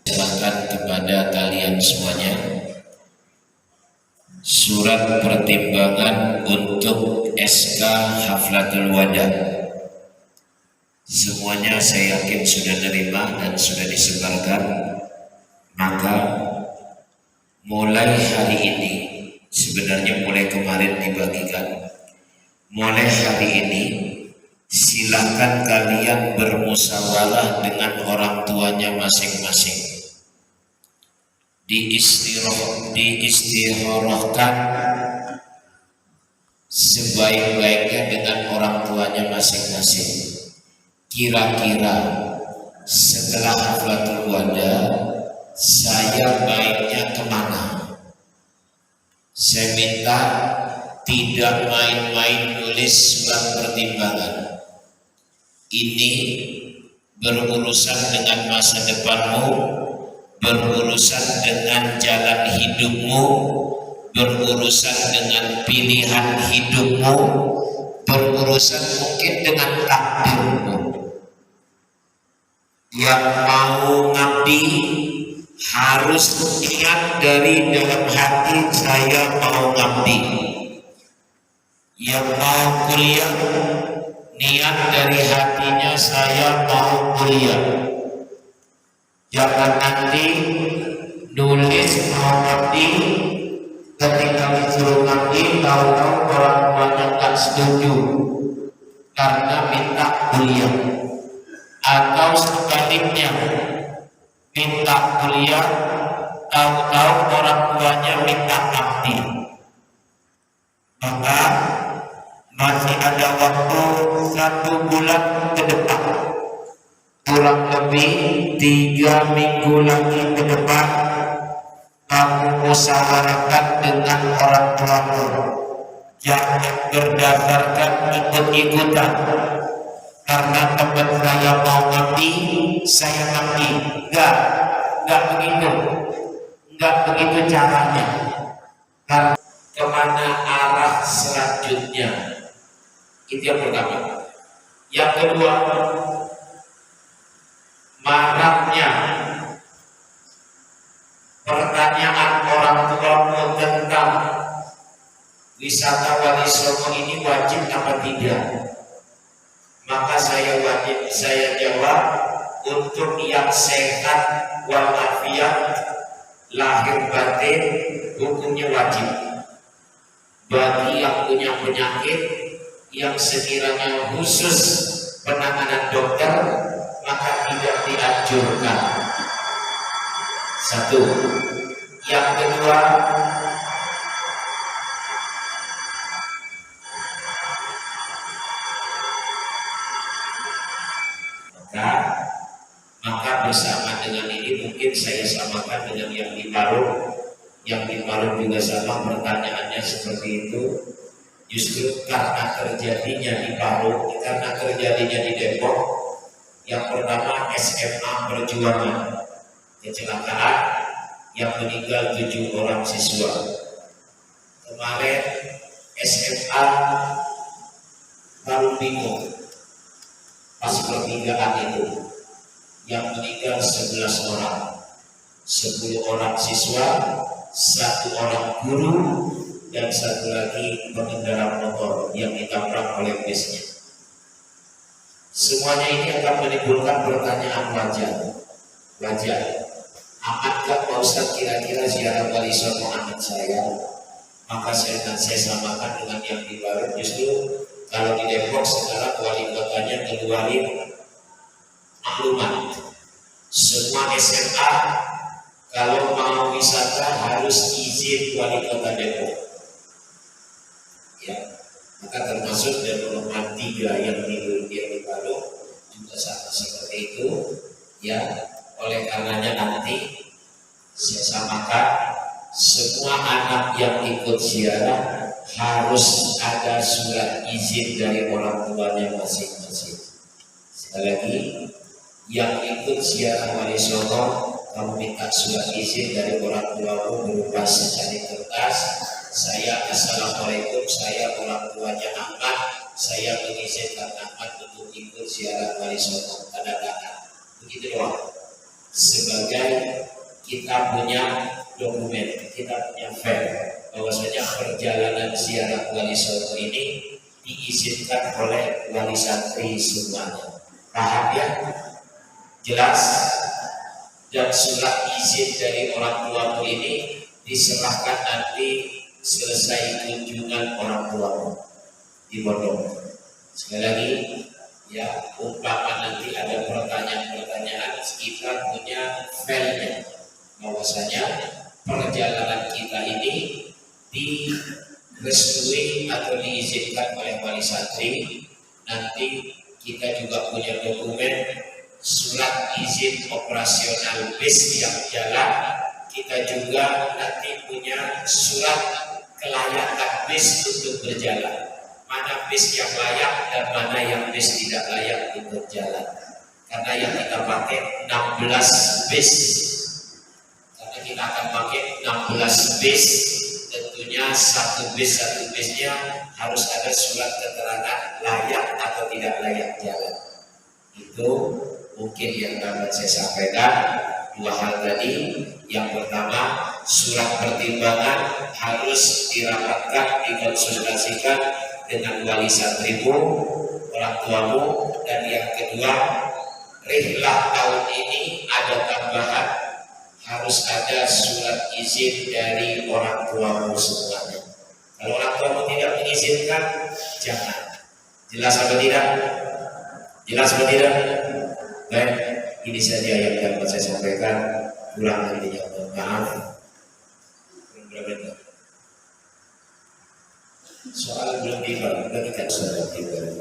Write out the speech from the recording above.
Silakan kepada kalian semuanya surat pertimbangan untuk SK Haflatul Wada. Semuanya saya yakin sudah menerima dan sudah disebarkan. Maka mulai hari ini, sebenarnya mulai kemarin dibagikan, mulai hari ini silakan kalian bermusyawarah dengan orang tuanya masing-masing. Diistirahkan sebaik-baiknya dengan orang tuanya masing-masing. Kira-kira setelah Haflatul Wada saya baiknya kemana? Saya minta tidak main-main nulis surat pertimbangan. Ini berurusan dengan masa depanmu, berurusan dengan jalan hidupmu, berurusan dengan pilihan hidupmu, berurusan mungkin dengan takdirmu. Yang mau ngabdi harus niat dari dalam hati, saya mau ngabdi. Yang mau kuliah, niat dari hatinya, saya mau kuliah. Jangan nanti nulis mau ngabdi, ketika disuruh ngabdi tahu-tahu orang tuanya tak setuju karena minta kuliah, atau sebaliknya minta kuliah tahu-tahu orang tuanya minta ngabdi. Maka masih ada waktu 1 bulan ke depan, kurang lebih 3 minggu lagi ke depan, kamu musyawarahkan dengan orang tuamu. Jangan berdasarkan ikut-ikutan. Karena teman saya mau ngabdi, saya ngabdi. Enggak begitu. Enggak begitu caranya. Karena kemana arah selanjutnya? Itu yang pertama. Yang kedua, maraknya pertanyaan orang tuamu tentang wisata Wali Songo ini wajib apa tidak. Maka saya jawab, untuk yang sehat walafiat lahir batin hukumnya wajib. Bagi yang punya penyakit yang sekiranya khusus penanganan dokter, maka tidak dianjurkan. 1. Yang kedua, maka bersama dengan ini mungkin saya samakan dengan yang di Palu. Yang di Palu juga sama pertanyaannya seperti itu. Justru karena terjadinya di Palu, karena terjadinya di Depok, yang pertama SMA Perjuangan, kecelakaan yang meninggal 7 orang siswa. Kemarin SMA Palu Bingung, pas pertigaan itu yang meninggal 11 orang. 10 orang siswa, 1 orang guru, dan 1 lagi pengendara motor yang ditabrak oleh busnya. Semuanya ini akan menimbulkan pertanyaan wajar. Amatkah Pak Ustadz kira-kira ziarah Wali Songo anak saya? Maka saya samakan dengan yang di Barat. Justru kalau di Depok sekarang wali kotanya keluarin maklumat, semua SMA kalau mau wisata harus izin wali kota Depok. Ya, maka termasuk development 3 yang di Barat juga sama seperti itu. Ya, oleh karenanya nanti saya samakan semua anak yang ikut ziarah harus ada surat izin dari orang tuanya masing-masing. Sekali lagi, yang ikut ziarah Wali Songo, kamu minta surat izin dari orang tuamu berupa secari kertas. Saya assalamualaikum, saya orang tuanya Ahmad, saya mengizinkan Ahmad untuk ikut ziarah Wali Songo. Tanda tangan. Begitu doang. Sebagai kita punya dokumen, kita punya file bahwasanya perjalanan ziarah Wali Songo ini diizinkan oleh wali santri semuanya. Paham ya? Jelas? Dan surat izin dari orang tuamu ini diserahkan nanti selesai kunjungan orang tuamu di pondok. Sekali lagi, ya, umpama nanti ada pertanyaan-pertanyaan, kita punya file-nya bahwasanya perjalanan kita ini direstui atau diizinkan oleh wali santri. Nanti kita juga punya dokumen surat izin operasional bis yang jalan. Kita juga nanti punya surat kelayakan bis untuk berjalan. Mana bis yang layak dan mana yang bis tidak layak untuk jalan. Karena yang kita pakai 16 bis. Karena kita akan pakai 16 bis, tentunya satu bisnya harus ada surat keterangan layak atau tidak layak jalan. Itu mungkin yang dapat saya sampaikan. 2 hal tadi. Yang pertama, surat pertimbangan harus dirapatkan, dikonsultasikan dengan wali santrimu, orang tuamu. Dan yang kedua, rihlah tahun ini ada tambahan, harus ada surat izin dari orang tuamu semuanya. Kalau orang tuamu tidak mengizinkan, jangan. Jelas atau tidak? Jelas atau tidak? Baik, ini saja yang dapat saya sampaikan. Kurang lebihnya mohon maaf. Soal belum dibahas, kita sudah dibahas.